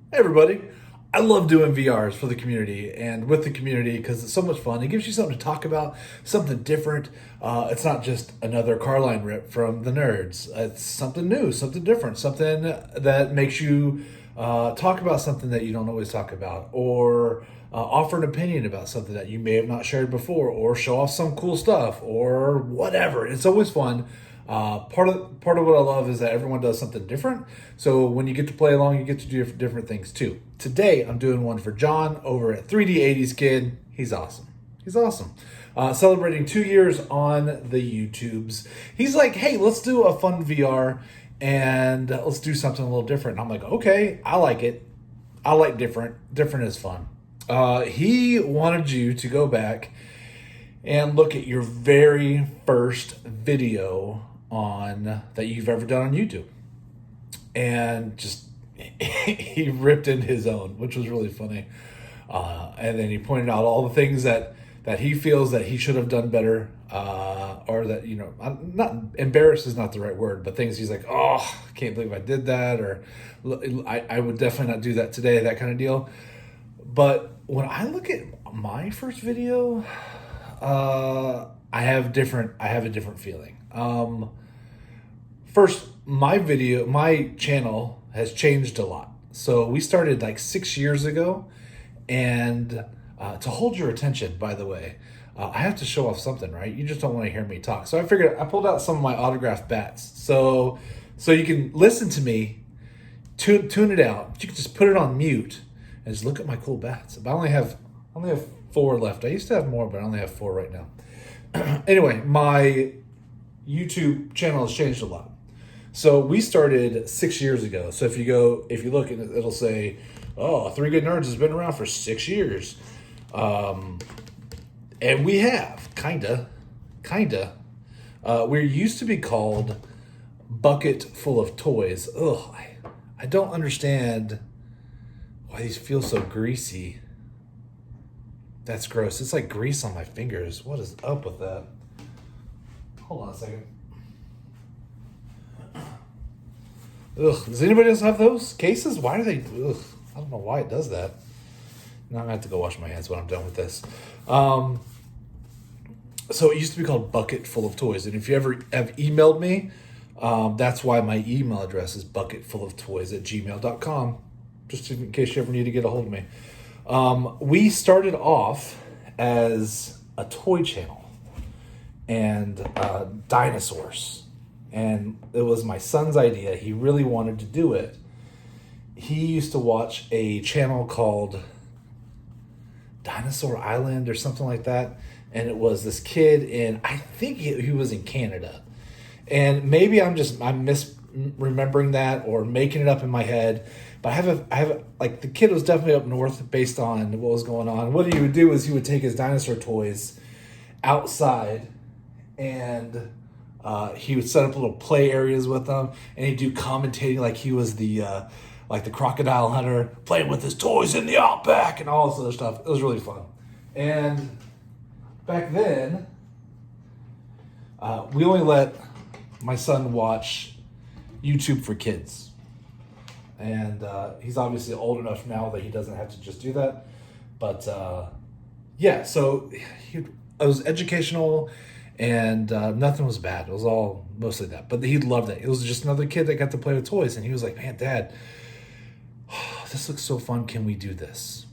Hey everybody. I love doing VRs for the community and with the community because it's so much fun. It gives you something to talk about, something different. It's not just another car line rip from the nerds. It's something new, something different, something that makes you talk about something that you don't always talk about, or offer an opinion about something that you may have not shared before, or show off some cool stuff, or whatever. It's always fun. Part of what I love is that everyone does something different. So when you get to play along, you get to do different things too. Today, I'm doing one for John over at 3D80s Kid. He's awesome. He's awesome. Celebrating 2 years on the YouTubes. He's like, hey, let's do a fun VR and let's do something a little different. And I'm like, okay, I like it. I like different. Different is fun. He wanted you to go back and look at your very first video on that you've ever done on YouTube. And just he ripped in his own, which was really funny. And then he pointed out all the things that he feels that he should have done better, or that, I'm not embarrassed is not the right word, but things he's like, oh, I can't believe I did that, or I would definitely not do that today, that kind of deal. But when I look at my first video, I have a different feeling. First, my channel has changed a lot. So we started like 6 years ago, and to hold your attention, by the way, I have to show off something, right? You just don't want to hear me talk. So I figured I pulled out some of my autographed bats, so you can listen to me, tune it out. You can just put it on mute and just look at my cool bats. But I only have 4 left. I used to have more, but I only have 4 right now. Anyway, my YouTube channel has changed a lot. So we started 6 years ago. So if you look, and it'll say, "Oh, Three Good Nerds has been around for 6 years," and we have kinda. We used to be called Bucket Full of Toys. Ugh, I don't understand why these feel so greasy. That's gross. It's like grease on my fingers. What is up with that? Hold on a second. Ugh. Does anybody else have those cases? Why do they? Ugh. I don't know why it does that. Now I'm gonna have to go wash my hands when I'm done with this. So it used to be called Bucket Full of Toys, and if you ever have emailed me, that's why my email address is bucketfulloftoys@gmail.com. Just in case you ever need to get a hold of me. We started off as a toy channel and dinosaurs. And it was my son's idea. He really wanted to do it. He used to watch a channel called Dinosaur Island or something like that. And it was this kid I think he was in Canada. And maybe I'm misremembering that or making it up in my head. But I have like, the kid was definitely up north based on what was going on. What he would do is he would take his dinosaur toys outside, and he would set up little play areas with them, and he'd do commentating like he was the crocodile hunter, playing with his toys in the outback and all this other stuff. It was really fun. And back then, we only let my son watch YouTube for kids. And he's obviously old enough now that he doesn't have to just do that. But yeah, so it was educational, and nothing was bad. It was all mostly that. But he loved it. It was just another kid that got to play with toys. And he was like, man, Dad, this looks so fun. Can we do this?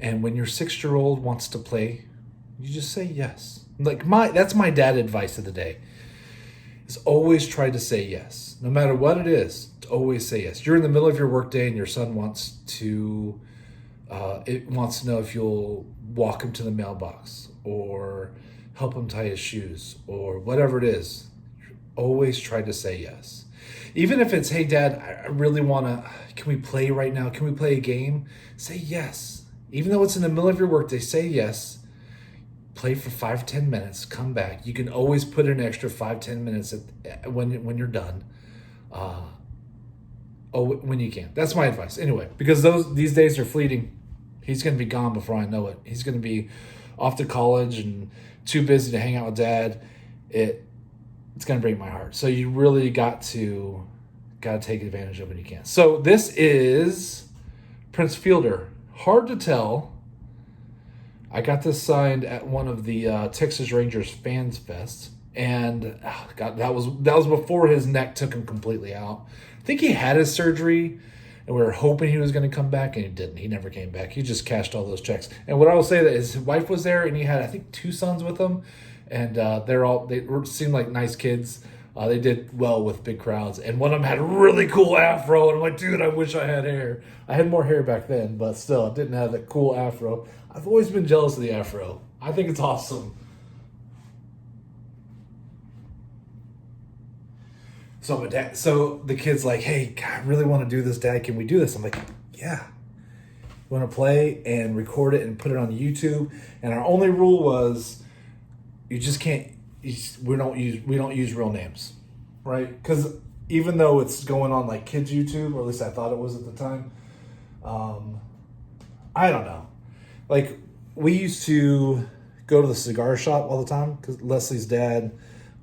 And when your 6-year-old wants to play, you just say yes. That's my dad advice of the day. Is always try to say yes. No matter what it is, always say yes. You're in the middle of your workday and your son wants to know if you'll walk him to the mailbox or help him tie his shoes or whatever it is. Always try to say yes. Even if it's, hey, Dad, I really want to, can we play right now? Can we play a game? Say yes. Even though it's in the middle of your workday, say yes. Play for 5-10 minutes, come back. You can always put an extra 5-10 minutes when you're done. When you can. That's my advice. Anyway, because these days are fleeting. He's going to be gone before I know it. He's going to be off to college and too busy to hang out with Dad. It's going to break my heart. So you really got to got to take advantage of when you can. So this is Prince Fielder. Hard to tell. I got this signed at one of the Texas Rangers Fans Fest, and God, that was before his neck took him completely out. I think he had his surgery, and we were hoping he was going to come back, and he didn't. He never came back. He just cashed all those checks. And what I will say that his wife was there, and he had, I think, 2 sons with him, and they seemed like nice kids. They did well with big crowds, and one of them had a really cool afro, and I'm like, dude, I wish I had hair. I had more hair back then, but still, I didn't have that cool afro. I've always been jealous of the afro. I think it's awesome. So the kid's like, hey, God, I really want to do this, Dad. Can we do this? I'm like, yeah. You want to play and record it and put it on YouTube? And our only rule was, you just can't. We don't use real names, right? Because even though it's going on like kids YouTube, or at least I thought it was at the time. I don't know. Like, we used to go to the cigar shop all the time because Leslie's dad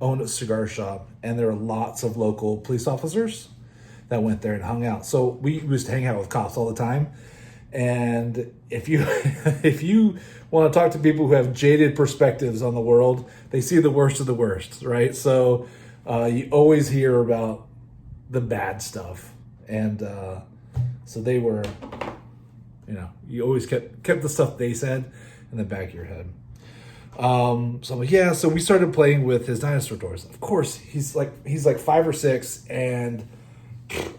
owned a cigar shop, and there were lots of local police officers that went there and hung out. So we used to hang out with cops all the time. And if you if you want to talk to people who have jaded perspectives on the world, they see the worst of the worst, right? So you always hear about the bad stuff, and so they were, you always kept the stuff they said in the back of your head. So we started playing with his dinosaur toys. Of course, he's like 5 or 6, and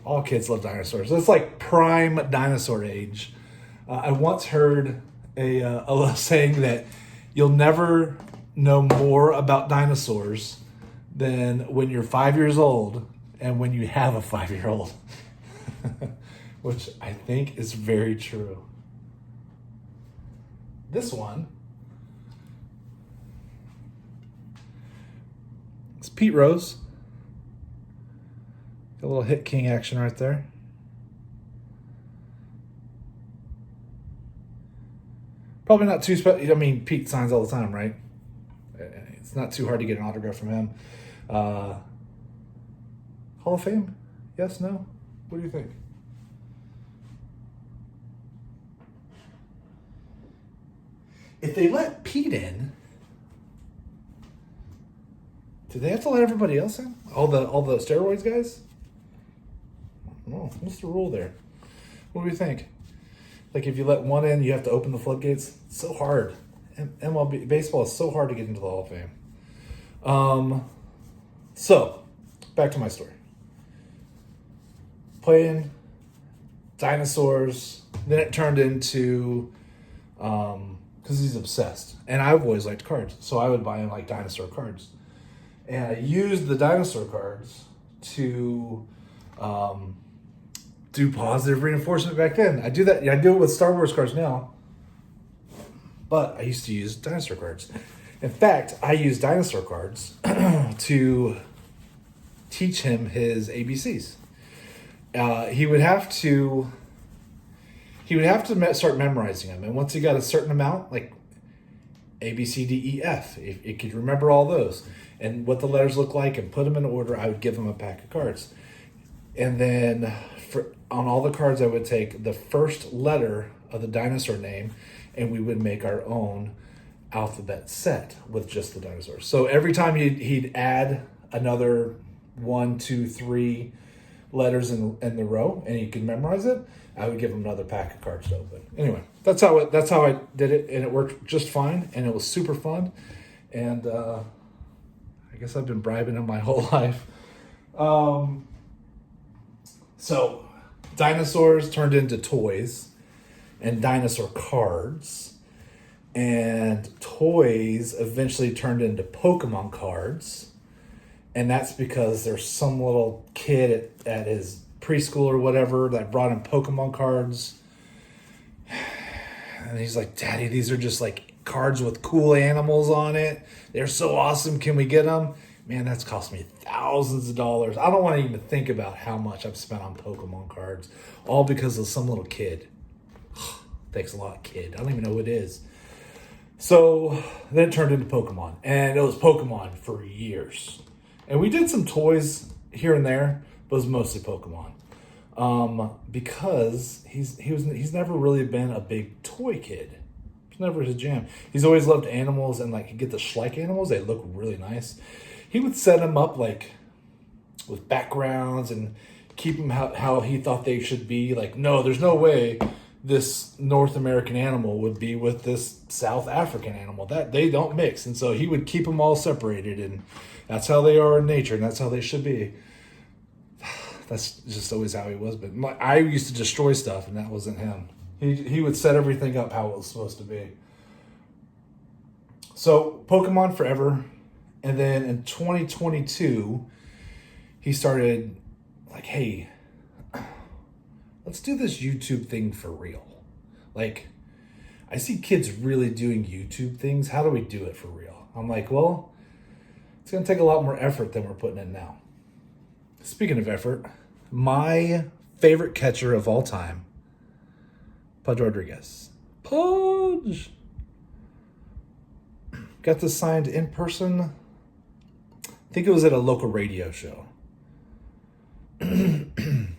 all kids love dinosaurs. It's like prime dinosaur age. I once heard a saying that you'll never know more about dinosaurs than when you're 5 years old and when you have a 5-year-old, which I think is very true. This one, it's Pete Rose. Got a little hit king action right there. Probably not too special. I mean, Pete signs all the time, right? It's not too hard to get an autograph from him. Hall of Fame? Yes, no? What do you think? If they let Pete in, do they have to let everybody else in? All the steroids guys? Oh, what's the rule there? What do you think? Like, if you let one in, you have to open the floodgates. It's so hard. MLB baseball is so hard to get into the Hall of Fame. So back to my story. Playing dinosaurs. Then it turned into, because he's obsessed, and I've always liked cards, so I would buy him like dinosaur cards, and I used the dinosaur cards to do positive reinforcement back then. I do that. I do it with Star Wars cards now, but I used to use dinosaur cards. In fact, I use dinosaur cards to teach him his ABCs. He would have to start memorizing them, and once he got a certain amount, like A, B, C, D, E, F, if he could remember all those and what the letters look like and put them in order, I would give him a pack of cards. And then on all the cards, I would take the first letter of the dinosaur name, and we would make our own alphabet set with just the dinosaurs. So every time he'd add another 1, 2, 3 letters in the row, and he could memorize it, I would give him another pack of cards to open. Anyway, that's how I did it, and it worked just fine, and it was super fun. And I guess I've been bribing him my whole life. So dinosaurs turned into toys, and dinosaur cards, and toys eventually turned into Pokemon cards. And that's because there's some little kid at his preschool or whatever that brought him Pokemon cards. And he's like, Daddy, these are just like cards with cool animals on it. They're so awesome. Can we get them? Man, that's cost me thousands of dollars. I don't want to even think about how much I've spent on Pokemon cards, all because of some little kid. Thanks a lot, kid. I don't even know who it is. So then it turned into Pokemon, and it was Pokemon for years. And we did some toys here and there, but it was mostly Pokemon. Because he's never really been a big toy kid. It's never his jam. He's always loved animals, and like he'd get the Schleich animals. They look really nice. He would set them up like with backgrounds and keep them how he thought they should be. Like, no, there's no way this North American animal would be with this South African animal. That they don't mix. And so he would keep them all separated, and that's how they are in nature, and that's how they should be. That's just always how he was. But I used to destroy stuff, and that wasn't him. He would set everything up how it was supposed to be. So Pokemon forever. And then in 2022, he started like, hey, let's do this YouTube thing for real. Like, I see kids really doing YouTube things. How do we do it for real? I'm like, well, it's going to take a lot more effort than we're putting in now. Speaking of effort, my favorite catcher of all time, Pudge Rodriguez. Pudge! Got this signed in person. I think it was at a local radio show.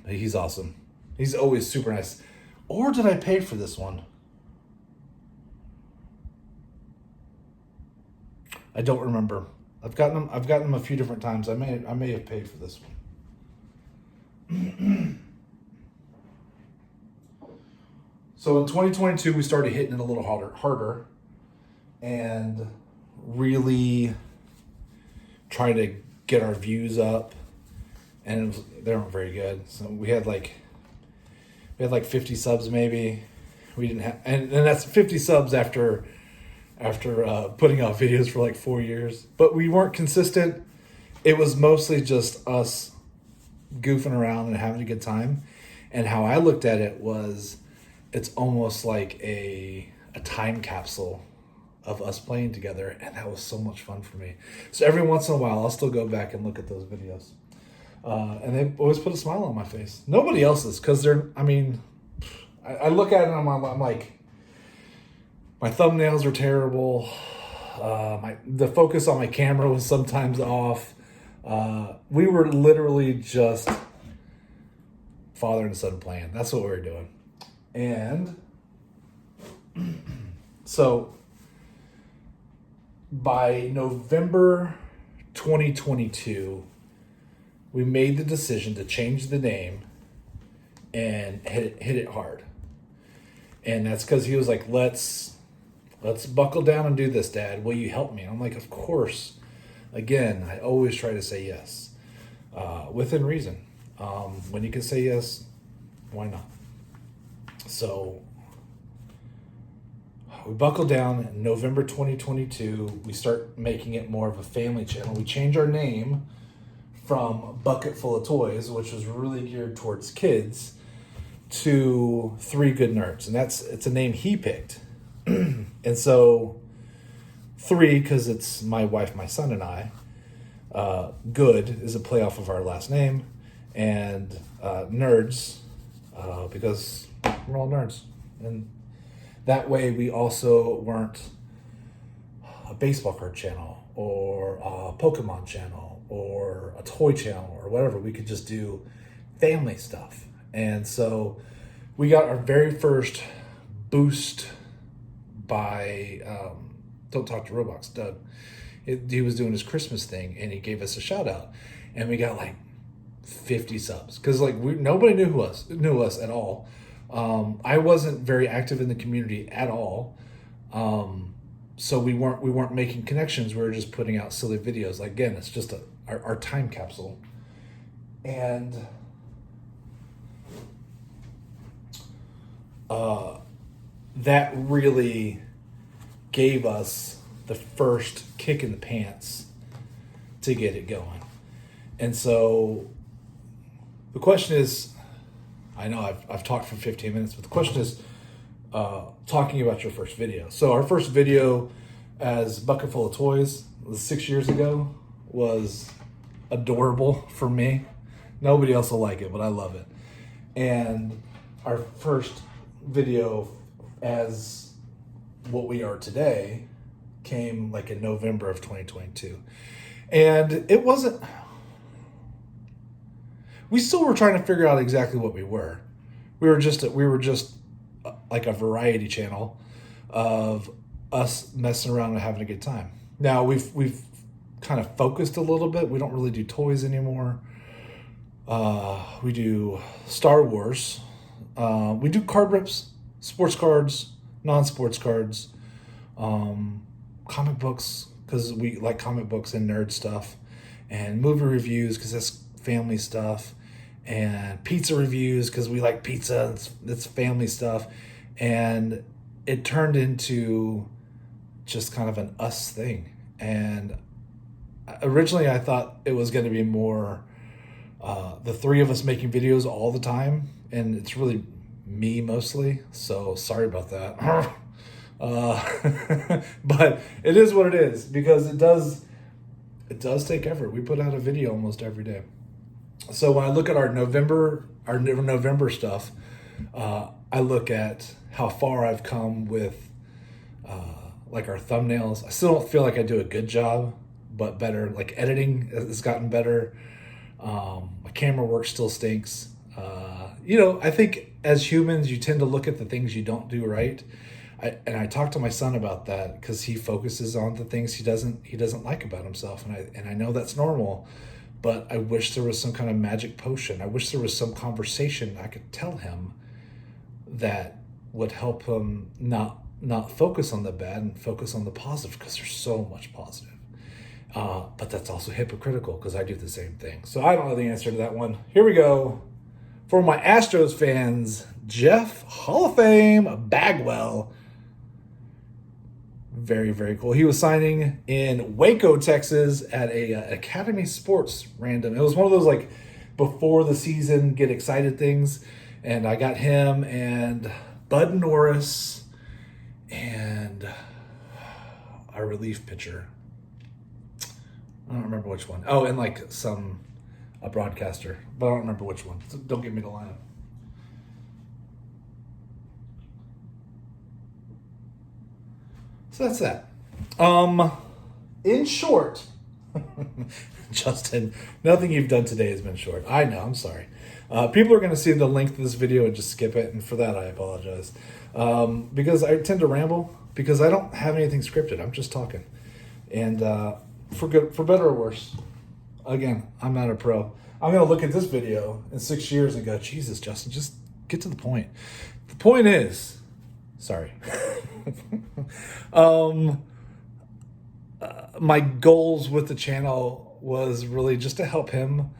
He's awesome. He's always super nice. Or did I pay for this one? I don't remember. I've gotten them a few different times. I may have paid for this one. So in 2022, we started hitting it a little harder, and really try to get our views up. And they weren't very good. So we had like 50 subs maybe. We didn't have, and that's 50 subs after putting out videos for like 4 years. But we weren't consistent. It was mostly just us goofing around and having a good time. And how I looked at it was, it's almost like a time capsule of us playing together, and that was so much fun for me. So every once in a while, I'll still go back and look at those videos. And they always put a smile on my face. Nobody else's, because I look at it and I'm like, my thumbnails are terrible. The focus on my camera was sometimes off. We were literally just father and son playing. That's what we were doing. And so by November 2022, we made the decision to change the name and hit it hard. And that's because he was like, let's buckle down and do this, Dad. Will you help me? And I'm like, of course. Again, I always try to say yes, within reason. When you can say yes, why not? So we buckled down in November 2022. We start making it more of a family channel. We change our name from Bucket Full of Toys, which was really geared towards kids, to Three Good Nerds. And it's a name he picked. And so 3, because it's my wife, my son, and I. Good is a playoff of our last name. And Nerds, because we're all nerds. And that way we also weren't a baseball card channel or a Pokemon channel or a toy channel or whatever. We could just do family stuff. And so we got our very first boost by Don't Talk to Robots, Doug. He was doing his Christmas thing, and he gave us a shout out, and we got like 50 subs because like nobody knew us at all. I wasn't very active in the community at all, so we weren't making connections. We were just putting out silly videos. Like, again, it's just our time capsule, and that really gave us the first kick in the pants to get it going. And so the question is, I know I've talked for 15 minutes, but the question is talking about your first video. So our first video as Bucket Full of Toys was 6 years ago, was adorable for me. Nobody else will like it, but I love it. And our first video as what we are today came like in November of 2022. And it wasn't, we still were trying to figure out exactly what we were. We were just like a variety channel of us messing around and having a good time. Now we've kind of focused a little bit. We don't really do toys anymore. We do Star Wars. We do card rips, sports cards, non-sports cards, comic books, because we like comic books and nerd stuff, and movie reviews because that's family stuff, and pizza reviews because we like pizza. It's family stuff, and it turned into just kind of an us thing. And originally I thought it was going to be more the three of us making videos all the time, and it's really me mostly, so sorry about that. But it is what it is, because it does take effort. We put out a video almost every day. So when I look at our November stuff, I look at how far I've come with like our thumbnails. I still don't feel like I do a good job, but better. Like editing has gotten better. My camera work still stinks. I think as humans, you tend to look at the things you don't do right. I talked to my son about that because he focuses on the things he doesn't like about himself, and I know that's normal, but I wish there was some kind of magic potion. I wish there was some conversation I could tell him that would help him not focus on the bad and focus on the positive, because there's so much positive. But that's also hypocritical because I do the same thing. So I don't know the answer to that one. Here we go. For my Astros fans, Jeff Hall of Fame Bagwell. Very, very cool. He was signing in Waco, Texas at a Academy Sports random. It was one of those like before the season get excited things. And I got him and Bud Norris and our relief pitcher. I don't remember which one. Oh, and like a broadcaster, but I don't remember which one. So don't give me the lineup. So that's that. In short, Justin, nothing you've done today has been short. I know, I'm sorry. People are going to see the length of this video and just skip it, and for that I apologize. Because I tend to ramble, because I don't have anything scripted. I'm just talking. And for better or worse, again, I'm not a pro. I'm going to look at this video in 6 years and go, Jesus, Justin, just get to the point. The point is, sorry. My goals with the channel was really just to help him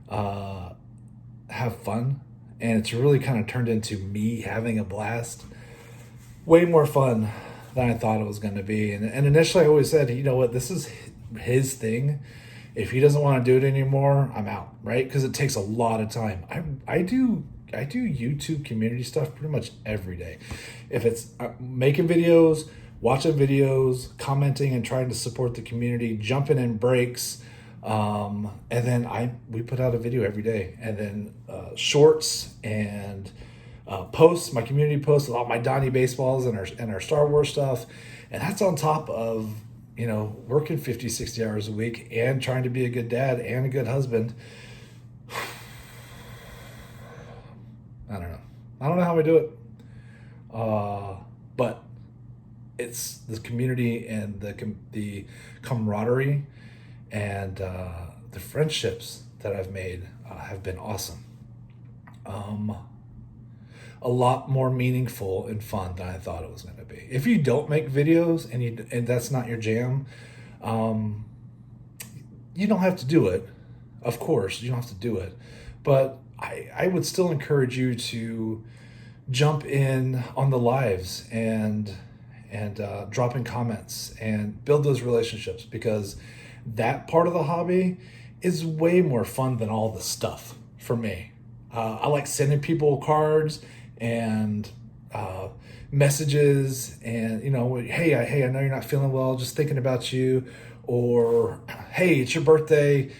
have fun, and it's really kind of turned into me having a blast. Way more fun than I thought it was going to be. And initially I always said, you know what, this is his thing. If he doesn't want to do it anymore, I'm out, right? Because it takes a lot of time. I do YouTube community stuff pretty much every day. If it's making videos, watching videos, commenting and trying to support the community, jumping in breaks, and then we put out a video every day, and then shorts and posts, my community posts, a lot of my Donnie baseballs and our Star Wars stuff, and that's on top of working 50, 60 hours a week and trying to be a good dad and a good husband. I don't know how I do it. But it's the community and the camaraderie and the friendships that I've made have been awesome. A lot more meaningful and fun than I thought it was going to be. If you don't make videos and that's not your jam, you don't have to do it. Of course, you don't have to do it. But I would still encourage you to jump in on the lives and drop in comments and build those relationships, because that part of the hobby is way more fun than all the stuff for me. I like sending people cards and messages and, hey, I know you're not feeling well, just thinking about you, or, hey, it's your birthday,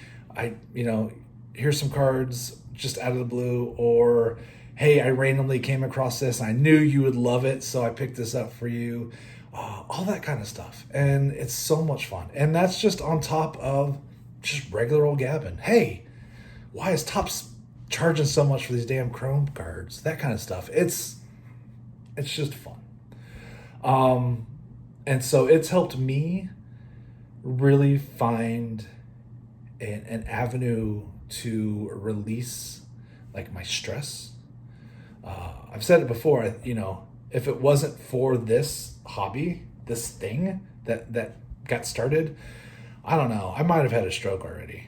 here's some cards just out of the blue, or, hey, I randomly came across this and I knew you would love it, so I picked this up for you. All that kind of stuff. And it's so much fun. And that's just on top of just regular old gabbing. Hey, why is Topps charging so much for these damn Chrome cards, that kind of stuff. It's just fun. And so it's helped me really find an avenue to release like my stress. I've said it before, if it wasn't for this hobby, this thing that got started, I don't know, I might have had a stroke already.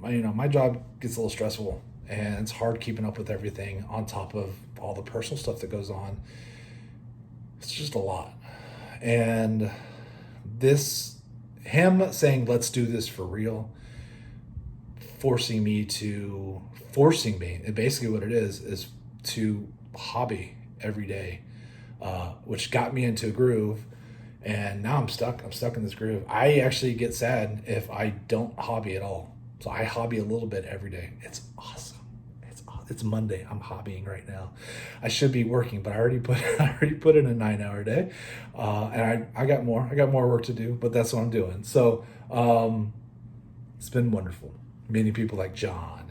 My job gets a little stressful, and it's hard keeping up with everything on top of all the personal stuff that goes on. It's just a lot. And him saying, let's do this for real, forcing me, and basically what it is to hobby every day, which got me into a groove. And now I'm stuck in this groove. I actually get sad if I don't hobby at all. So I hobby a little bit every day. It's awesome. It's Monday. I'm hobbying right now. I should be working, but I already put in a 9-hour day. And I got more work to do, but that's what I'm doing. So it's been wonderful. Meeting people like John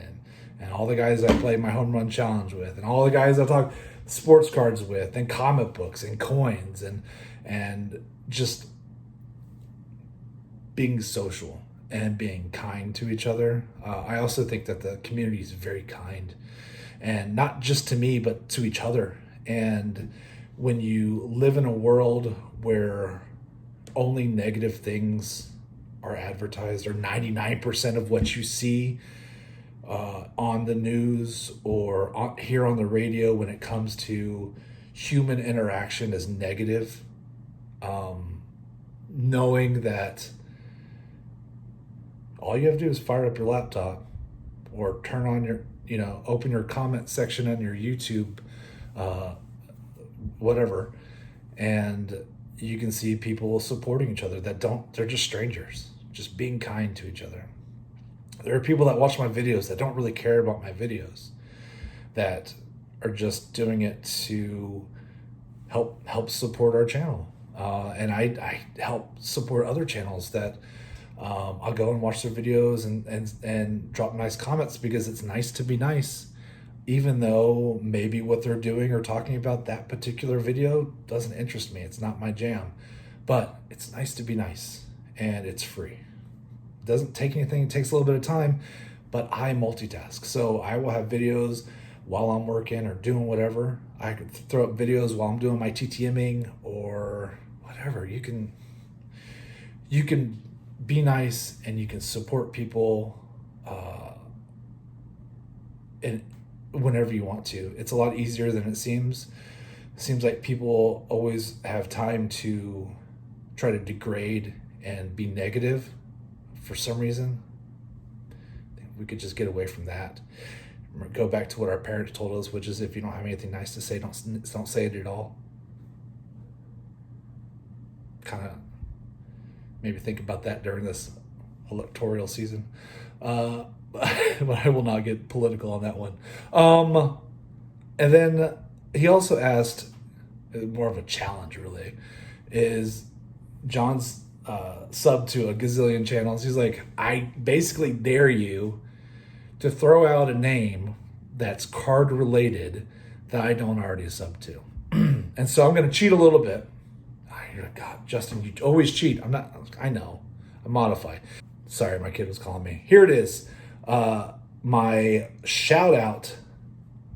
and all the guys I play my home run challenge with, and all the guys I talk sports cards with, and comic books and coins, and just being social and being kind to each other. I also think that the community is very kind, and not just to me, but to each other. And when you live in a world where only negative things are advertised, or 99% of what you see on the news or here on the radio when it comes to human interaction is negative, knowing that all you have to do is fire up your laptop or turn on open your comment section on your YouTube, whatever, and you can see people supporting each other they're just strangers, just being kind to each other. There are people that watch my videos that don't really care about my videos, that are just doing it to help support our channel. And I help support other channels that I'll go and watch their videos and drop nice comments, because it's nice to be nice, even though maybe what they're doing or talking about that particular video doesn't interest me. It's not my jam, but it's nice to be nice, and it's free. It doesn't take anything. It takes a little bit of time, but I multitask. So I will have videos while I'm working or doing whatever. I could throw up videos while I'm doing my TTMing or whatever. You can be nice, and you can support people and whenever you want to. It's a lot easier than it seems. It seems like people always have time to try to degrade and be negative for some reason. I think we could just get away from that. Go back to what our parents told us, which is, if you don't have anything nice to say, don't say it at all. Kind of maybe think about that during this electoral season. But I will not get political on that one. And then he also asked, more of a challenge really, is John's sub to a gazillion channels. He's like, I basically dare you to throw out a name that's card related that I don't already sub to. And so I'm going to cheat a little bit. God, Justin, you always cheat. I know. I modify. Sorry, my kid was calling me. Here it is. My shout out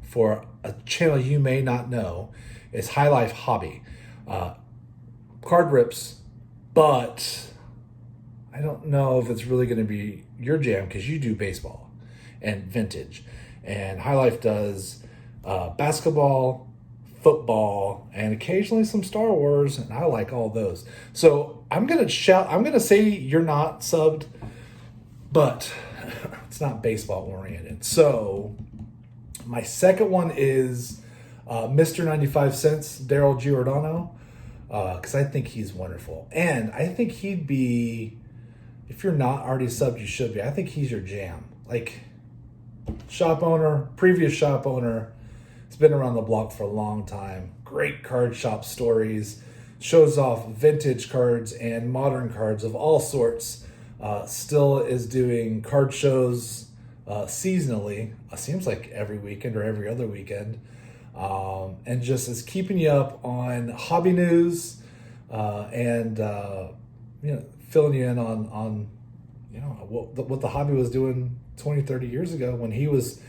for a channel you may not know is High Life Hobby. Card rips, but I don't know if it's really going to be your jam, because you do baseball and vintage. And High Life does basketball, football, and occasionally some Star Wars, and I like all those. So I'm gonna say you're not subbed, but it's not baseball oriented. So my second one is Mr. 95 Cents, Daryl Giordano, because I think he's wonderful, and I think he'd be, if you're not already subbed, you should be. I think he's your jam. Like, previous shop owner. It's been around the block for a long time. Great card shop stories. Shows off vintage cards and modern cards of all sorts. Still is doing card shows seasonally. Seems like every weekend or every other weekend. And just is keeping you up on hobby news and filling you in on what the hobby was doing 20, 30 years ago when he was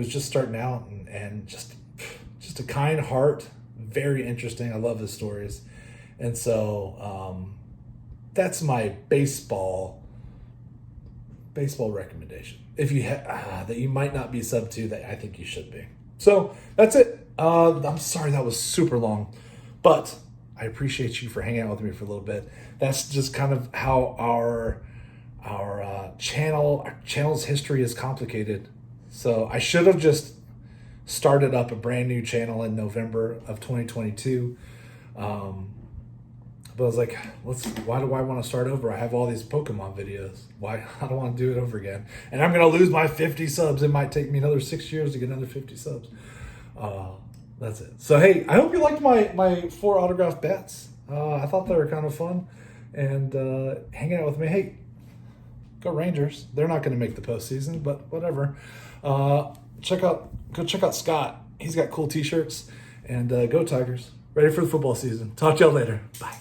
just starting out, and just a kind heart, very interesting. I love his stories. And so that's my baseball recommendation. If you that you might not be sub to, that I think you should be. So that's it. I'm sorry that was super long, but I appreciate you for hanging out with me for a little bit. That's just kind of how our channel's history is complicated. So I should have just started up a brand new channel in November of 2022. But I was like, why do I want to start over? I have all these Pokemon videos. Why? I don't want to do it over again. And I'm going to lose my 50 subs. It might take me another 6 years to get another 50 subs. That's it. So, hey, I hope you liked my 4 autographed bats. I thought they were kind of fun. And hanging out with me. Hey, go Rangers. They're not going to make the postseason, but whatever. Go check out Scott. He's got cool t-shirts. And go Tigers. Ready for the football season. Talk to y'all later. Bye.